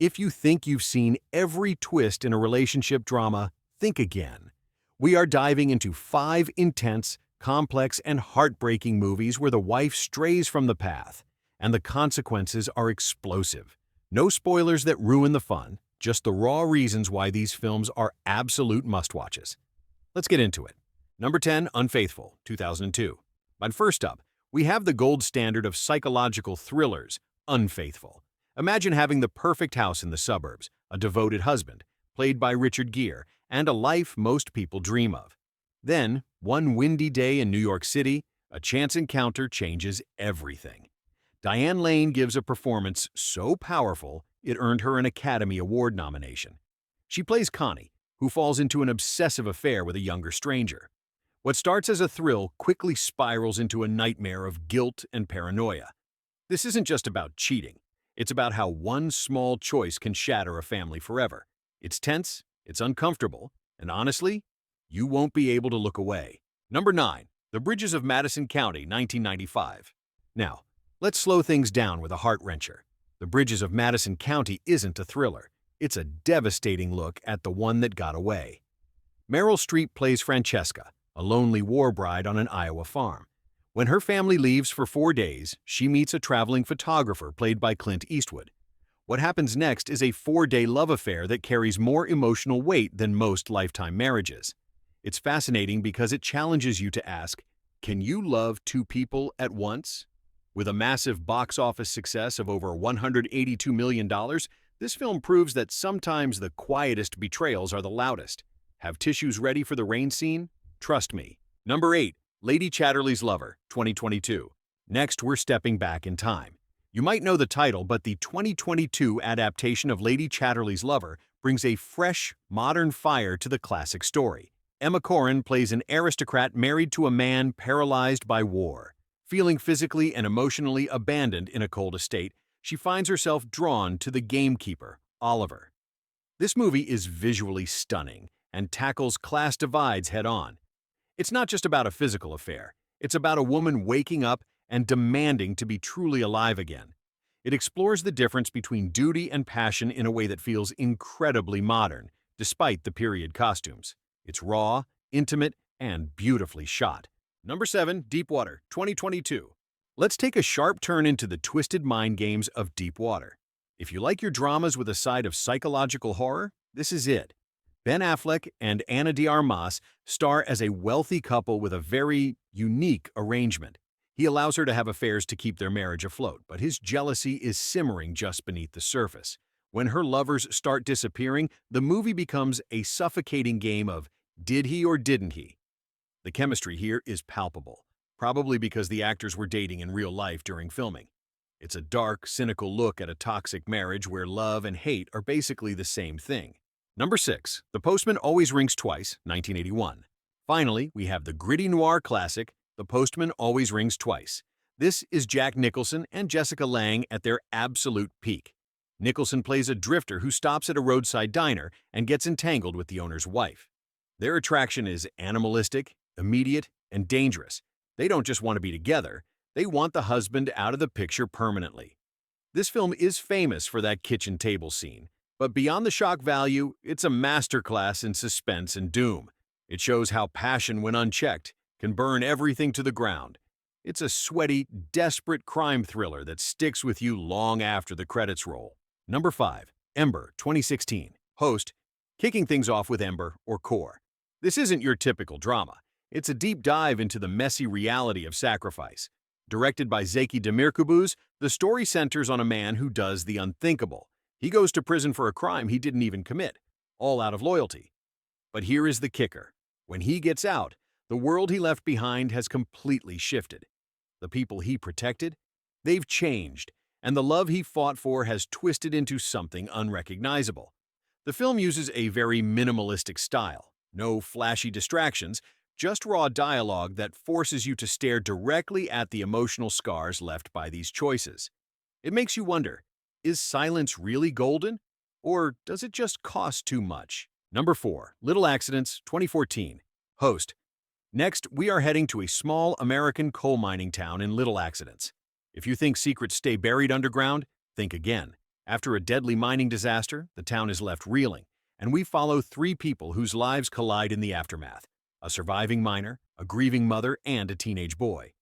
If you think you've seen every twist in a relationship drama, think again. We are diving into 5 intense, complex, and heartbreaking movies where the wife strays from the path, and the consequences are explosive. No spoilers that ruin the fun, just the raw reasons why these films are absolute must-watches. Let's get into it. Number 10, Unfaithful, 2002. But first up, we have the gold standard of psychological thrillers, Unfaithful. Imagine having the perfect house in the suburbs, a devoted husband, played by Richard Gere, and a life most people dream of. Then, one windy day in New York City, a chance encounter changes everything. Diane Lane gives a performance so powerful it earned her an Academy Award nomination. She plays Connie, who falls into an obsessive affair with a younger stranger. What starts as a thrill quickly spirals into a nightmare of guilt and paranoia. This isn't just about cheating. It's about how one small choice can shatter a family forever. It's tense, it's uncomfortable, and honestly, you won't be able to look away. Number 9. The Bridges of Madison County, 1995. Now, let's slow things down with a heart-wrencher. The Bridges of Madison County isn't a thriller. It's a devastating look at the one that got away. Meryl Streep plays Francesca, a lonely war bride on an Iowa farm. When her family leaves for 4 days, she meets a traveling photographer played by Clint Eastwood. What happens next is a 4-day love affair that carries more emotional weight than most lifetime marriages. It's fascinating because it challenges you to ask, can you love 2 people at once? With a massive box office success of over $182 million, this film proves that sometimes the quietest betrayals are the loudest. Have tissues ready for the rain scene? Trust me. Number 8. Lady Chatterley's Lover, 2022. Next, we're stepping back in time. You might know the title, but the 2022 adaptation of Lady Chatterley's Lover brings a fresh, modern fire to the classic story. Emma Corrin plays an aristocrat married to a man paralyzed by war. Feeling physically and emotionally abandoned in a cold estate, she finds herself drawn to the gamekeeper, Oliver. This movie is visually stunning and tackles class divides head-on. It's not just about a physical affair. It's about a woman waking up and demanding to be truly alive again. It explores the difference between duty and passion in a way that feels incredibly modern, despite the period costumes. It's raw, intimate, and beautifully shot. Number 7, Deep Water, 2022. Let's take a sharp turn into the twisted mind games of Deep Water. If you like your dramas with a side of psychological horror, this is it. Ben Affleck and Ana de Armas star as a wealthy couple with a very unique arrangement. He allows her to have affairs to keep their marriage afloat, but his jealousy is simmering just beneath the surface. When her lovers start disappearing, the movie becomes a suffocating game of did he or didn't he? The chemistry here is palpable, probably because the actors were dating in real life during filming. It's a dark, cynical look at a toxic marriage where love and hate are basically the same thing. Number 6. The Postman Always Rings Twice, 1981. Finally, we have the gritty noir classic, The Postman Always Rings Twice. This is Jack Nicholson and Jessica Lange at their absolute peak. Nicholson plays a drifter who stops at a roadside diner and gets entangled with the owner's wife. Their attraction is animalistic, immediate, and dangerous. They don't just want to be together, they want the husband out of the picture permanently. This film is famous for that kitchen table scene. But beyond the shock value, it's a masterclass in suspense and doom. It shows how passion, when unchecked, can burn everything to the ground. It's a sweaty, desperate crime thriller that sticks with you long after the credits roll. Number 5. Ember, 2016. Host, kicking things off with Ember, or Core. This isn't your typical drama. It's a deep dive into the messy reality of sacrifice. Directed by Zeki Demirkubuz, the story centers on a man who does the unthinkable. He goes to prison for a crime he didn't even commit, all out of loyalty. But here is the kicker. When he gets out, the world he left behind has completely shifted. The people he protected, they've changed, and the love he fought for has twisted into something unrecognizable. The film uses a very minimalistic style. No flashy distractions, just raw dialogue that forces you to stare directly at the emotional scars left by these choices. It makes you wonder, is silence really golden? Or does it just cost too much? Number 4. Little Accidents, 2014. Host. Next, we are heading to a small American coal mining town in Little Accidents. If you think secrets stay buried underground, think again. After a deadly mining disaster, the town is left reeling, and we follow three people whose lives collide in the aftermath: a surviving miner, a grieving mother, and a teenage boy.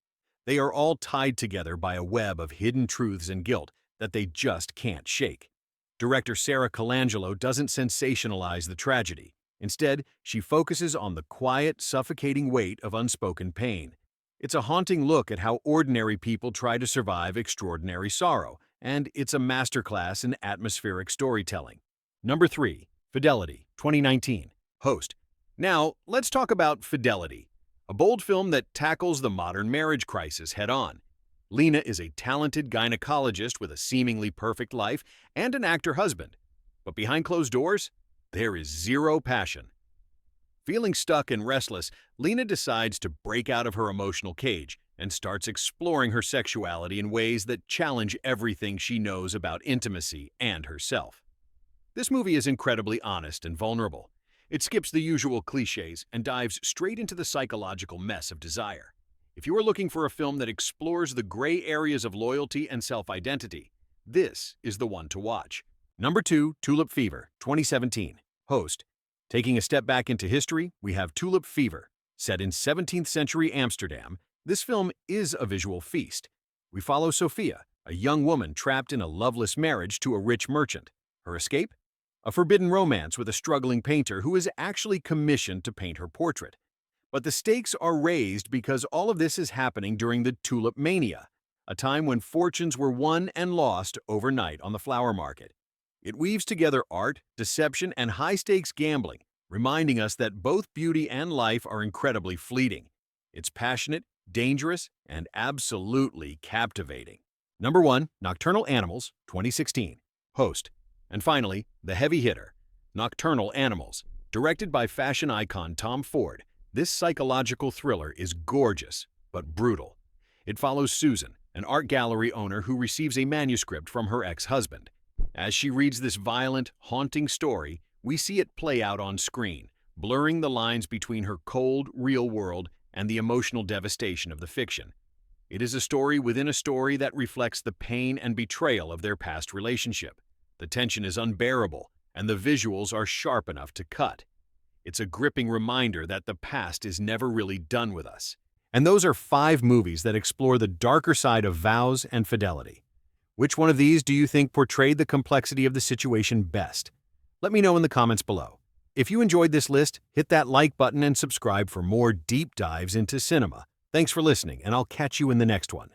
They are all tied together by a web of hidden truths and guilt that they just can't shake. Director Sarah Colangelo doesn't sensationalize the tragedy. Instead, she focuses on the quiet, suffocating weight of unspoken pain. It's a haunting look at how ordinary people try to survive extraordinary sorrow, and it's a masterclass in atmospheric storytelling. Number 3. Fidelity, 2019. Host. Now, let's talk about Fidelity, a bold film that tackles the modern marriage crisis head-on. Lena is a talented gynecologist with a seemingly perfect life and an actor husband. But behind closed doors, there is zero passion. Feeling stuck and restless, Lena decides to break out of her emotional cage and starts exploring her sexuality in ways that challenge everything she knows about intimacy and herself. This movie is incredibly honest and vulnerable. It skips the usual cliches and dives straight into the psychological mess of desire. If you are looking for a film that explores the gray areas of loyalty and self-identity, this is the one to watch. Number 2, Tulip Fever, 2017. Host. Taking a step back into history, we have Tulip Fever. Set in 17th century Amsterdam, this film is a visual feast. We follow Sophia, a young woman trapped in a loveless marriage to a rich merchant. Her escape? A forbidden romance with a struggling painter who is actually commissioned to paint her portrait. But the stakes are raised because all of this is happening during the Tulip Mania, a time when fortunes were won and lost overnight on the flower market. It weaves together art, deception, and high-stakes gambling, reminding us that both beauty and life are incredibly fleeting. It's passionate, dangerous, and absolutely captivating. Number 1, Nocturnal Animals, 2016. Host. And finally, the heavy hitter, Nocturnal Animals. Directed by fashion icon Tom Ford, this psychological thriller is gorgeous, but brutal. It follows Susan, an art gallery owner who receives a manuscript from her ex-husband. As she reads this violent, haunting story, we see it play out on screen, blurring the lines between her cold, real world and the emotional devastation of the fiction. It is a story within a story that reflects the pain and betrayal of their past relationship. The tension is unbearable, and the visuals are sharp enough to cut. It's a gripping reminder that the past is never really done with us. And those are 5 movies that explore the darker side of vows and fidelity. Which one of these do you think portrayed the complexity of the situation best? Let me know in the comments below. If you enjoyed this list, hit that like button and subscribe for more deep dives into cinema. Thanks for listening, and I'll catch you in the next one.